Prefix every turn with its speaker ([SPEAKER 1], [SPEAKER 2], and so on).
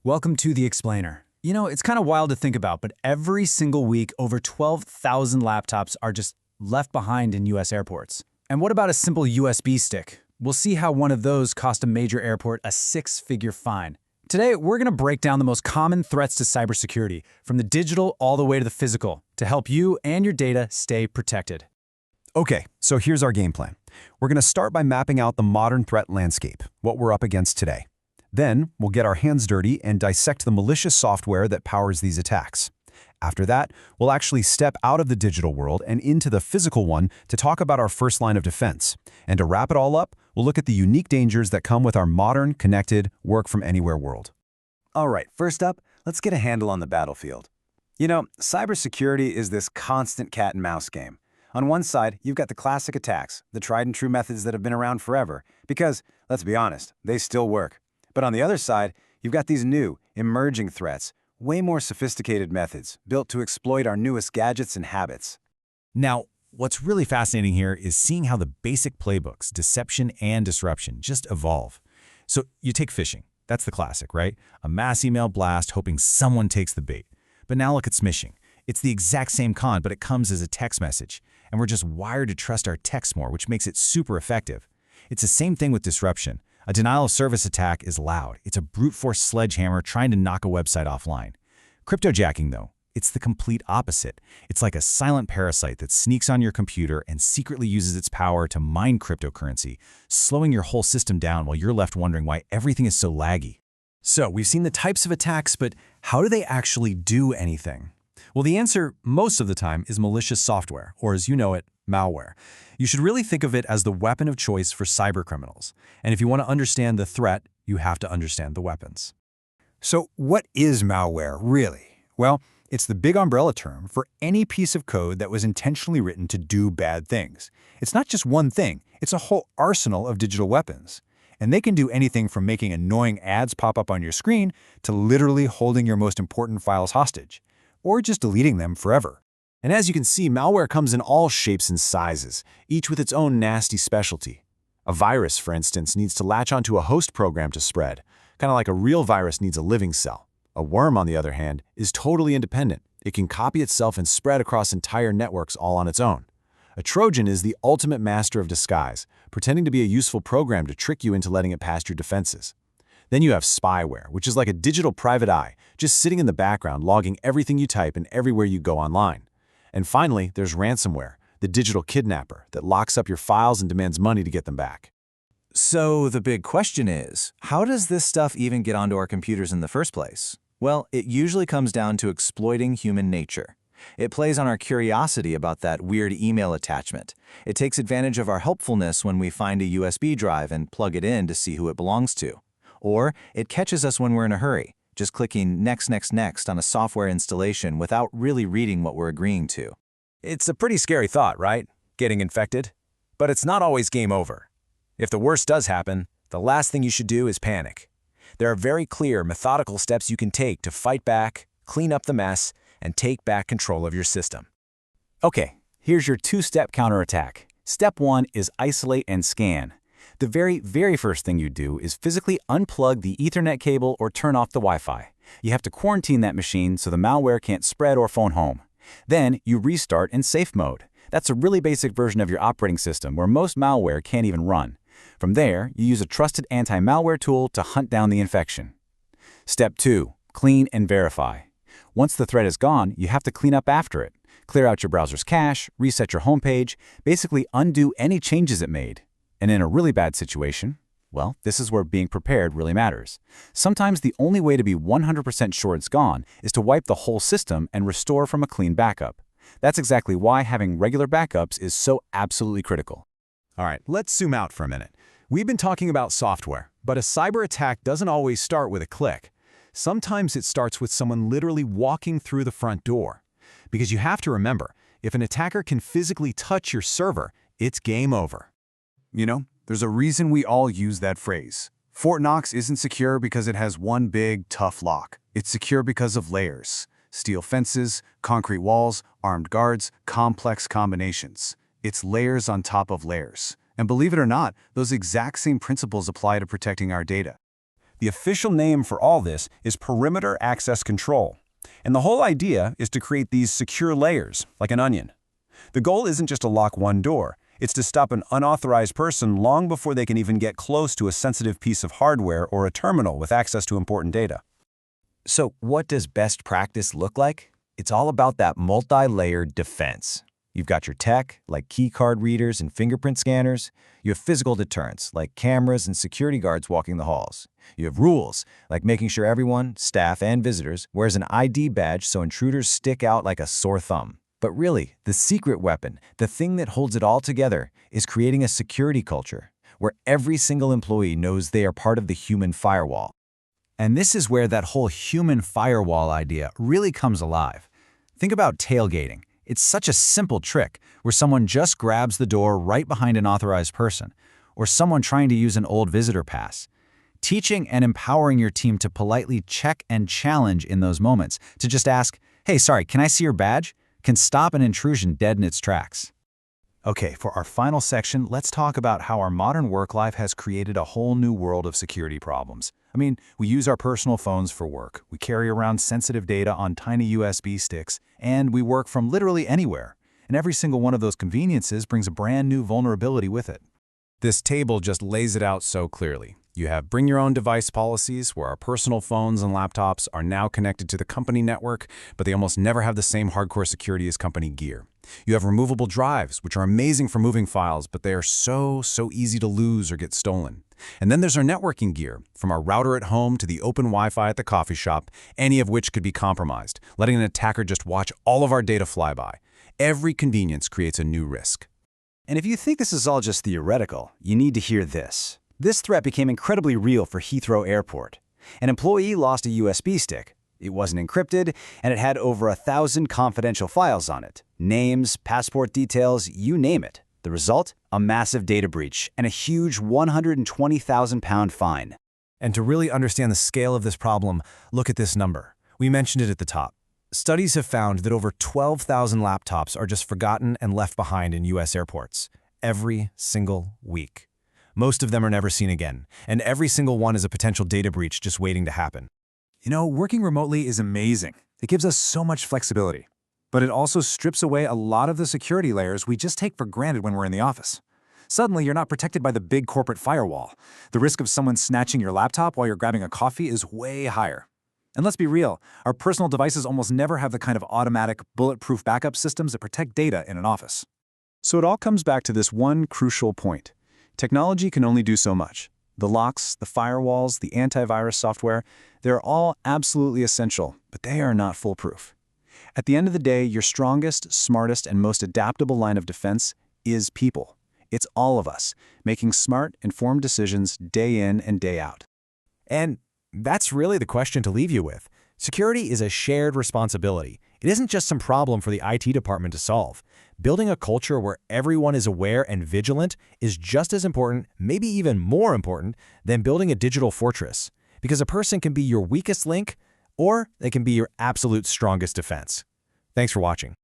[SPEAKER 1] Welcome to The Explainer. You know, it's kind of wild to think about, but every single week, over 12,000 laptops are just left behind in US airports. And what about a simple USB stick? We'll see how one of those cost a major airport a six-figure fine. Today, we're going to break down the most common threats to cybersecurity, from the digital all the way to the physical, to help you and your data stay protected.
[SPEAKER 2] Okay, so here's our game plan. We're going to start by mapping out the modern threat landscape, what we're up against today. Then, we'll get our hands dirty and dissect the malicious software that powers these attacks. After that, we'll actually step out of the digital world and into the physical one to talk about our first line of defense. And to wrap it all up, we'll look at the unique dangers that come with our modern, connected, work-from-anywhere world.
[SPEAKER 3] All right, first up, let's get a handle on the battlefield. You know, cybersecurity is this constant cat-and-mouse game. On one side, you've got the classic attacks, the tried-and-true methods that have been around forever, because, let's be honest, they still work. But on the other side, you've got these new, emerging threats, way more sophisticated methods built to exploit our newest gadgets and habits.
[SPEAKER 4] Now, what's really fascinating here is seeing how the basic playbooks, deception and disruption, just evolve. So you take phishing. That's the classic, right? A mass email blast hoping someone takes the bait. But now look at smishing. It's the exact same con, but it comes as a text message. And we're just wired to trust our texts more, which makes it super effective. It's the same thing with disruption. A denial-of-service attack is loud. It's a brute-force sledgehammer trying to knock a website offline. Cryptojacking, though, it's the complete opposite. It's like a silent parasite that sneaks on your computer and secretly uses its power to mine cryptocurrency, slowing your whole system down while you're left wondering why everything is so laggy.
[SPEAKER 2] So, we've seen the types of attacks, but how do they actually do anything? Well, the answer, most of the time, is malicious software, or as you know it, malware. You should really think of it as the weapon of choice for cybercriminals. And if you want to understand the threat, you have to understand the weapons.
[SPEAKER 5] So what is malware, really? Well, it's the big umbrella term for any piece of code that was intentionally written to do bad things. It's not just one thing, it's a whole arsenal of digital weapons. And they can do anything from making annoying ads pop up on your screen to literally holding your most important files hostage, or just deleting them forever.
[SPEAKER 3] And as you can see, malware comes in all shapes and sizes, each with its own nasty specialty. A virus, for instance, needs to latch onto a host program to spread, kind of like a real virus needs a living cell. A worm, on the other hand, is totally independent. It can copy itself and spread across entire networks all on its own. A Trojan is the ultimate master of disguise, pretending to be a useful program to trick you into letting it past your defenses. Then you have spyware, which is like a digital private eye, just sitting in the background logging everything you type and everywhere you go online. And finally, there's ransomware, the digital kidnapper that locks up your files and demands money to get them back.
[SPEAKER 6] So the big question is, how does this stuff even get onto our computers in the first place? Well, it usually comes down to exploiting human nature. It plays on our curiosity about that weird email attachment. It takes advantage of our helpfulness when we find a USB drive and plug it in to see who it belongs to. Or it catches us when we're in a hurry, just clicking next, next, next on a software installation without really reading what we're agreeing to.
[SPEAKER 3] It's a pretty scary thought, right? Getting infected. But it's not always game over. If the worst does happen, the last thing you should do is panic. There are very clear, methodical steps you can take to fight back, clean up the mess, and take back control of your system.
[SPEAKER 1] Okay, here's your two-step counterattack. Step 1 is isolate and scan. The very first thing you do is physically unplug the Ethernet cable or turn off the Wi-Fi. You have to quarantine that machine so the malware can't spread or phone home. Then you restart in safe mode. That's a really basic version of your operating system where most malware can't even run. From there, you use a trusted anti-malware tool to hunt down the infection. Step 2, clean and verify. Once the threat is gone, you have to clean up after it. Clear out your browser's cache, reset your homepage, basically undo any changes it made. And in a really bad situation, well, this is where being prepared really matters. Sometimes the only way to be 100% sure it's gone is to wipe the whole system and restore from a clean backup. That's exactly why having regular backups is so absolutely critical.
[SPEAKER 2] All right, let's zoom out for a minute. We've been talking about software, but a cyber attack doesn't always start with a click. Sometimes it starts with someone literally walking through the front door. Because you have to remember, if an attacker can physically touch your server, it's game over.
[SPEAKER 5] You know, there's a reason we all use that phrase. Fort Knox isn't secure because it has one big, tough lock. It's secure because of layers. Steel fences, concrete walls, armed guards, complex combinations. It's layers on top of layers. And believe it or not, those exact same principles apply to protecting our data.
[SPEAKER 2] The official name for all this is perimeter access control. And the whole idea is to create these secure layers, like an onion. The goal isn't just to lock one door, it's to stop an unauthorized person long before they can even get close to a sensitive piece of hardware or a terminal with access to important data.
[SPEAKER 6] So what does best practice look like? It's all about that multi-layered defense. You've got your tech, like key card readers and fingerprint scanners. You have physical deterrents, like cameras and security guards walking the halls. You have rules, like making sure everyone, staff and visitors, wears an ID badge so intruders stick out like a sore thumb. But really, the secret weapon, the thing that holds it all together, is creating a security culture where every single employee knows they are part of the human firewall.
[SPEAKER 1] And this is where that whole human firewall idea really comes alive. Think about tailgating. It's such a simple trick where someone just grabs the door right behind an authorized person, or someone trying to use an old visitor pass. Teaching and empowering your team to politely check and challenge in those moments, to just ask, "Hey, sorry, can I see your badge?" can stop an intrusion dead in its tracks.
[SPEAKER 3] Okay, for our final section, let's talk about how our modern work life has created a whole new world of security problems. I mean, we use our personal phones for work, we carry around sensitive data on tiny USB sticks, and we work from literally anywhere. And every single one of those conveniences brings a brand new vulnerability with it.
[SPEAKER 4] This table just lays it out so clearly. You have bring your own device policies where our personal phones and laptops are now connected to the company network, but they almost never have the same hardcore security as company gear. You have removable drives, which are amazing for moving files, but they are so easy to lose or get stolen. And then there's our networking gear, from our router at home to the open Wi-Fi at the coffee shop, any of which could be compromised, letting an attacker just watch all of our data fly by. Every convenience creates a new risk.
[SPEAKER 5] And if you think this is all just theoretical, you need to hear this. This threat became incredibly real for Heathrow Airport. An employee lost a USB stick. It wasn't encrypted, and it had over 1,000 confidential files on it. Names, passport details, you name it. The result? A massive data breach and a huge £120,000 fine.
[SPEAKER 4] And to really understand the scale of this problem, look at this number. We mentioned it at the top. Studies have found that over 12,000 laptops are just forgotten and left behind in U.S. airports every single week. Most of them are never seen again, and every single one is a potential data breach just waiting to happen.
[SPEAKER 3] You know, working remotely is amazing. It gives us so much flexibility. But it also strips away a lot of the security layers we just take for granted when we're in the office. Suddenly, you're not protected by the big corporate firewall. The risk of someone snatching your laptop while you're grabbing a coffee is way higher. And let's be real, our personal devices almost never have the kind of automatic, bulletproof backup systems that protect data in an office. So it all comes back to this one crucial point. Technology can only do so much. The locks, the firewalls, the antivirus software, they're all absolutely essential, but they are not foolproof. At the end of the day, your strongest, smartest, and most adaptable line of defense is people. It's all of us, making smart, informed decisions day in and day out.
[SPEAKER 4] And that's really the question to leave you with. Security is a shared responsibility. It isn't just some problem for the IT department to solve. Building a culture where everyone is aware and vigilant is just as important, maybe even more important, than building a digital fortress. Because a person can be your weakest link, or they can be your absolute strongest defense. Thanks for watching.